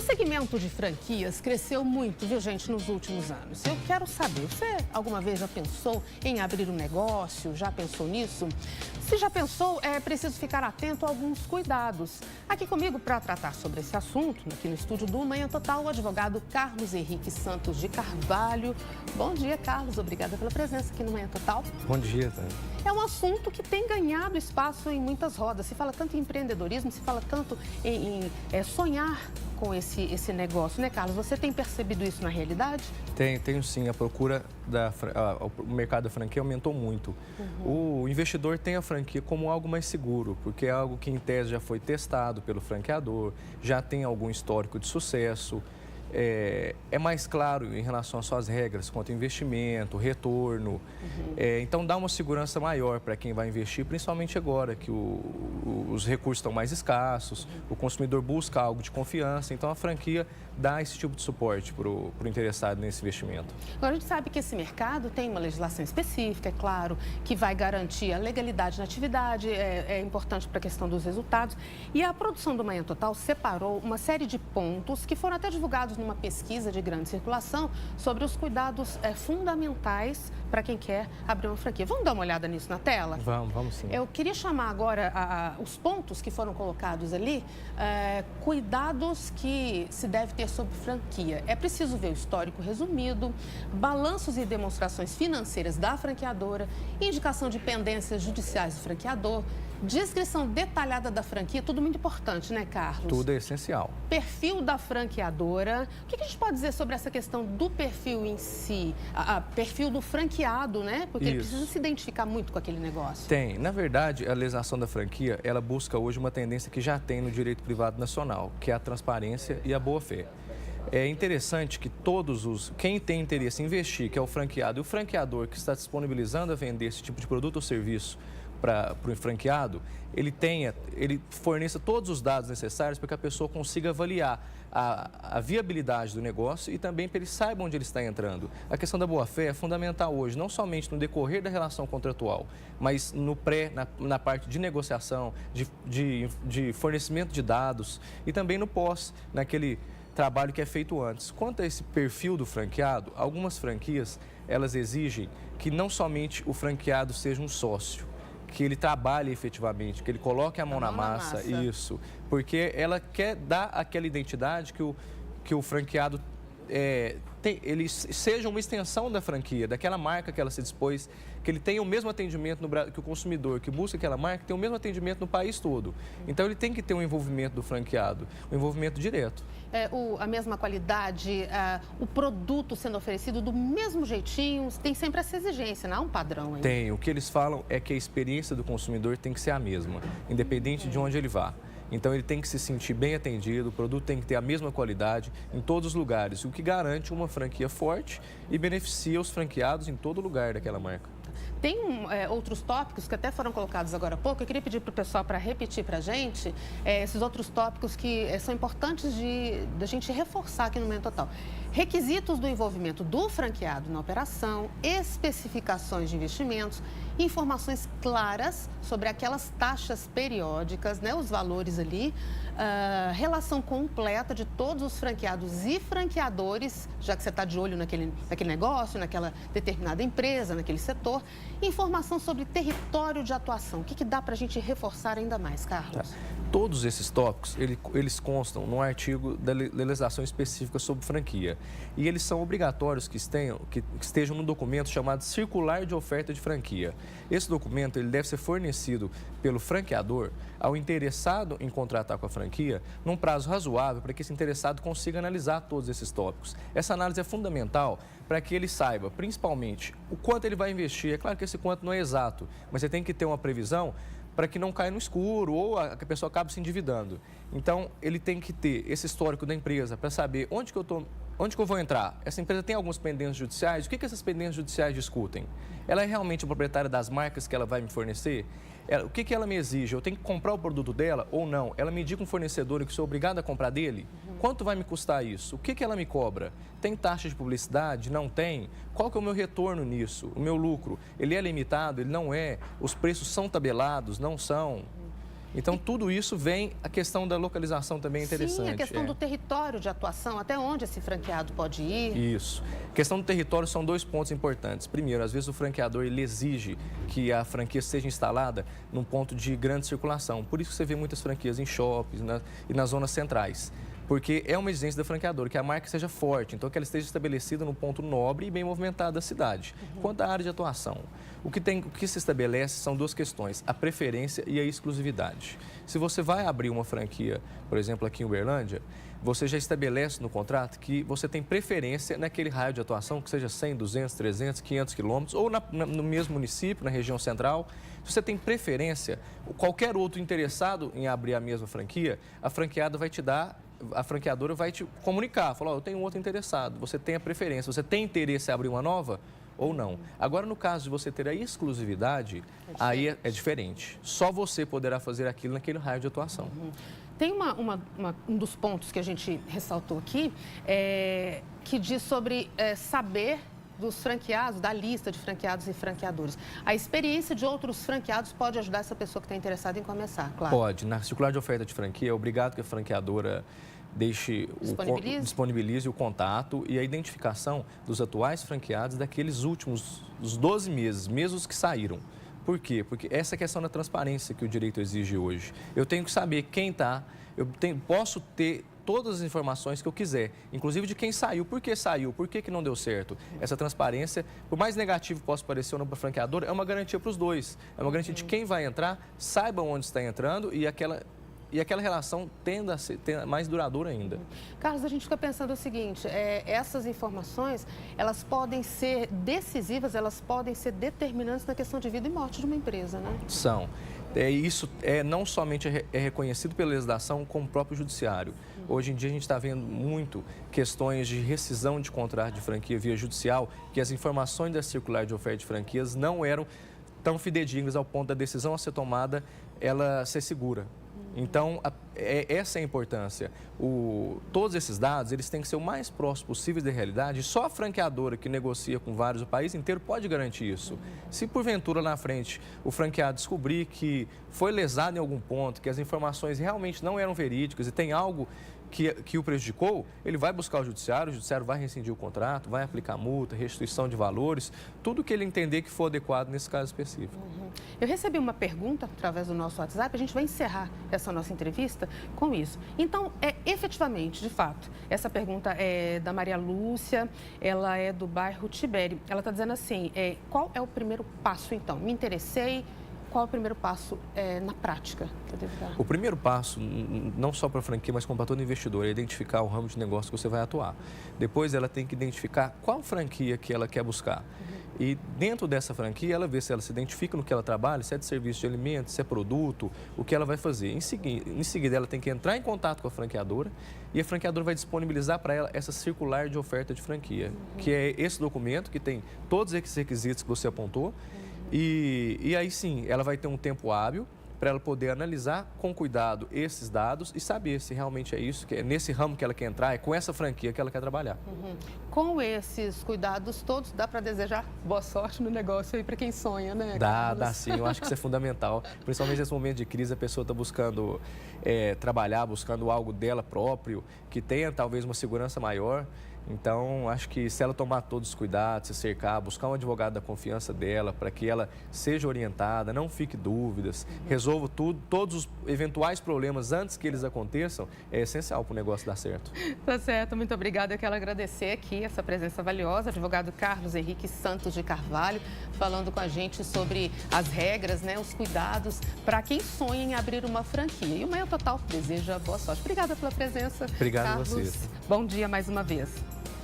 segmento de franquias cresceu muito, viu, gente, nos últimos anos. Eu quero saber, você alguma vez já pensou em abrir um negócio? Já pensou nisso? Se já pensou, é preciso ficar atento a alguns cuidados. Aqui comigo para tratar sobre esse assunto, aqui no estúdio do Manhã Total, o advogado Carlos Henrique Santos de Carvalho. Bom dia, Carlos. Obrigada pela presença aqui no Manhã Total. Bom dia, Tânia. É um assunto que tem ganhado espaço em muitas rodas. Se fala tanto em empreendedorismo, se fala tanto em sonhar com esse negócio, né, Carlos? Você tem percebido isso na realidade? Tenho sim. A procura o mercado da franquia aumentou muito. O investidor tem a franquia como algo mais seguro, porque é algo que, em tese, já foi testado pelo franqueador, já tem algum histórico de sucesso. É mais claro em relação às suas regras quanto ao investimento, retorno. Então, dá uma segurança maior para quem vai investir, principalmente agora que os recursos estão mais escassos, o consumidor busca algo de confiança. Então, a franquia dá esse tipo de suporte para o interessado nesse investimento. Agora, a gente sabe que esse mercado tem uma legislação específica, é claro, que vai garantir a legalidade na atividade, é importante para a questão dos resultados. E a produção do Manhã Total separou uma série de pontos que foram até divulgados numa pesquisa de grande circulação sobre os cuidados fundamentais para quem quer abrir uma franquia. Vamos dar uma olhada nisso na tela? Vamos sim. Eu queria chamar agora os pontos que foram colocados ali, cuidados que se deve ter sobre franquia. É preciso ver o histórico resumido, balanços e demonstrações financeiras da franqueadora, indicação de pendências judiciais do franqueador, descrição detalhada da franquia, tudo muito importante, né, Carlos? Tudo é essencial. Perfil da franqueadora. O que a gente pode dizer sobre essa questão do perfil em si? Perfil do franqueado, né? Porque ele precisa se identificar muito com aquele negócio. Tem. Na verdade, a legislação da franquia, ela busca hoje uma tendência que já tem no direito privado nacional, que é a transparência e a boa-fé. É interessante que quem tem interesse em investir, que é o franqueado, e o franqueador que está disponibilizando a vender esse tipo de produto ou serviço para o franqueado, ele forneça todos os dados necessários para que a pessoa consiga avaliar a viabilidade do negócio e também para ele saiba onde ele está entrando. A questão da boa-fé é fundamental hoje, não somente no decorrer da relação contratual, mas no na parte de negociação, de fornecimento de dados e também no pós, naquele trabalho que é feito antes. Quanto a esse perfil do franqueado, algumas franquias, elas exigem que não somente o franqueado seja um sócio, que ele trabalhe efetivamente, que ele coloque a mão na massa, isso, porque ela quer dar aquela identidade que o franqueado ele seja uma extensão da franquia, daquela marca que ela se dispôs, que ele tenha o mesmo atendimento que o consumidor que busca aquela marca tem o mesmo atendimento no país todo. Então, ele tem que ter um envolvimento do franqueado, um envolvimento direto. A mesma qualidade, o produto sendo oferecido do mesmo jeitinho, tem sempre essa exigência, não há um padrão aí? Tem. O que eles falam é que a experiência do consumidor tem que ser a mesma, independente de onde ele vá. Então, ele tem que se sentir bem atendido, o produto tem que ter a mesma qualidade em todos os lugares, o que garante uma franquia forte e beneficia os franqueados em todo lugar daquela marca. Tem outros tópicos que até foram colocados agora há pouco. Eu queria pedir para o pessoal para repetir para a gente esses outros tópicos que são importantes da gente reforçar aqui no Manhã Total. Requisitos do envolvimento do franqueado na operação, especificações de investimentos, informações claras sobre aquelas taxas periódicas, né, os valores ali, relação completa de todos os franqueados e franqueadores, já que você está de olho naquele negócio, naquela determinada empresa, naquele setor, informação sobre território de atuação. O que dá para a gente reforçar ainda mais, Carlos? Todos esses tópicos, eles constam num artigo da legislação específica sobre franquia. E eles são obrigatórios que estejam num documento chamado Circular de Oferta de Franquia. Esse documento ele deve ser fornecido pelo franqueador ao interessado em contratar com a franquia num prazo razoável para que esse interessado consiga analisar todos esses tópicos. Essa análise é fundamental para que ele saiba, principalmente, o quanto ele vai investir. É claro que esse quanto não é exato, mas você tem que ter uma previsão para que não caia no escuro ou a pessoa acabe se endividando. Então, ele tem que ter esse histórico da empresa para saber onde que eu vou entrar. Essa empresa tem algumas pendências judiciais, o que essas pendências judiciais discutem? Ela é realmente a proprietária das marcas que ela vai me fornecer? O que ela me exige? Eu tenho que comprar o produto dela ou não? Ela me indica um fornecedor que sou obrigado a comprar dele? Quanto vai me custar isso? O que ela me cobra? Tem taxa de publicidade? Não tem? Qual que é o meu retorno nisso? O meu lucro? Ele é limitado? Ele não é? Os preços são tabelados? Não são? Então, tudo isso vem, a questão da localização também é interessante. Sim, a questão do território de atuação, até onde esse franqueado pode ir. Isso. A questão do território são dois pontos importantes. Primeiro, às vezes o franqueador ele exige que a franquia seja instalada num ponto de grande circulação. Por isso que você vê muitas franquias em shoppings e nas zonas centrais. Porque é uma exigência da franqueadora, que a marca seja forte, então que ela esteja estabelecida num ponto nobre e bem movimentado da cidade. Quanto à área de atuação, o que se estabelece são duas questões, a preferência e a exclusividade. Se você vai abrir uma franquia, por exemplo, aqui em Uberlândia, você já estabelece no contrato que você tem preferência naquele raio de atuação, que seja 100, 200, 300, 500 quilômetros, ou no mesmo município, na região central. Se você tem preferência, qualquer outro interessado em abrir a mesma franquia, a franqueadora vai te comunicar, falar, eu tenho um outro interessado, você tem a preferência, você tem interesse em abrir uma nova ou não. Agora, no caso de você ter a exclusividade, aí é diferente. Só você poderá fazer aquilo naquele raio de atuação. Tem um dos pontos que a gente ressaltou aqui, que diz sobre saber dos franqueados, da lista de franqueados e franqueadores. A experiência de outros franqueados pode ajudar essa pessoa que está interessada em começar, claro. Pode. Na circular de oferta de franquia, é obrigado que a franqueadora disponibilize o contato e a identificação dos atuais franqueados daqueles últimos, os 12 meses, mesmo os que saíram. Por quê? Porque essa questão da transparência que o direito exige hoje. Eu tenho que saber quem está, posso ter todas as informações que eu quiser, inclusive de quem saiu, por que não deu certo. Essa transparência, por mais negativo que possa parecer ou não para a franqueadora, é uma garantia para os dois. É uma garantia de quem vai entrar, saiba onde está entrando e aquela relação tenda a ser mais duradoura ainda. Carlos, a gente fica pensando o seguinte, essas informações, elas podem ser decisivas, elas podem ser determinantes na questão de vida e morte de uma empresa, né? São. Isso não somente é reconhecido pela legislação, como o próprio judiciário. Hoje em dia a gente está vendo muito questões de rescisão de contrato de franquia via judicial, que as informações da circular de oferta de franquias não eram tão fidedignas ao ponto da decisão a ser tomada, ela ser segura. Então, essa é a importância. Todos esses dados, eles têm que ser o mais próximo possível da realidade. E só a franqueadora que negocia com vários, o país inteiro, pode garantir isso. Se, porventura, na frente, o franqueado descobrir que foi lesado em algum ponto, que as informações realmente não eram verídicas e tem algo que o prejudicou, ele vai buscar o judiciário vai rescindir o contrato, vai aplicar multa, restituição de valores, tudo que ele entender que for adequado nesse caso específico. Eu recebi uma pergunta através do nosso WhatsApp, a gente vai encerrar essa nossa entrevista com isso. Então, efetivamente, de fato, essa pergunta é da Maria Lúcia, ela é do bairro Tibério. Ela está dizendo assim, qual é o primeiro passo, então? Me interessei. Qual é o primeiro passo na prática que eu devo dar? O primeiro passo, não só para a franquia, mas como para todo investidor, é identificar o ramo de negócio que você vai atuar. Depois, ela tem que identificar qual franquia que ela quer buscar. E dentro dessa franquia, ela vê se ela se identifica no que ela trabalha, se é de serviço de alimentos, se é produto, o que ela vai fazer. Em seguida, ela tem que entrar em contato com a franqueadora e a franqueadora vai disponibilizar para ela essa circular de oferta de franquia, que é esse documento que tem todos esses requisitos que você apontou. E aí sim, ela vai ter um tempo hábil para ela poder analisar com cuidado esses dados e saber se realmente é isso, que é nesse ramo que ela quer entrar, é com essa franquia que ela quer trabalhar. Com esses cuidados todos, dá para desejar boa sorte no negócio aí para quem sonha, né? Dá sim, eu acho que isso é fundamental. Principalmente nesse momento de crise, a pessoa está buscando trabalhar, buscando algo dela próprio, que tenha talvez uma segurança maior. Então, acho que se ela tomar todos os cuidados, se cercar, buscar um advogado da confiança dela, para que ela seja orientada, não fique dúvidas, resolva todos os eventuais problemas antes que eles aconteçam, é essencial para o negócio dar certo. Tá certo, muito obrigada. Eu quero agradecer aqui essa presença valiosa, advogado Carlos Henrique Santos de Carvalho, falando com a gente sobre as regras, né, os cuidados para quem sonha em abrir uma franquia. E o Manhã Total deseja boa sorte. Obrigada pela presença, Obrigado Carlos. a vocês. Bom dia mais uma vez.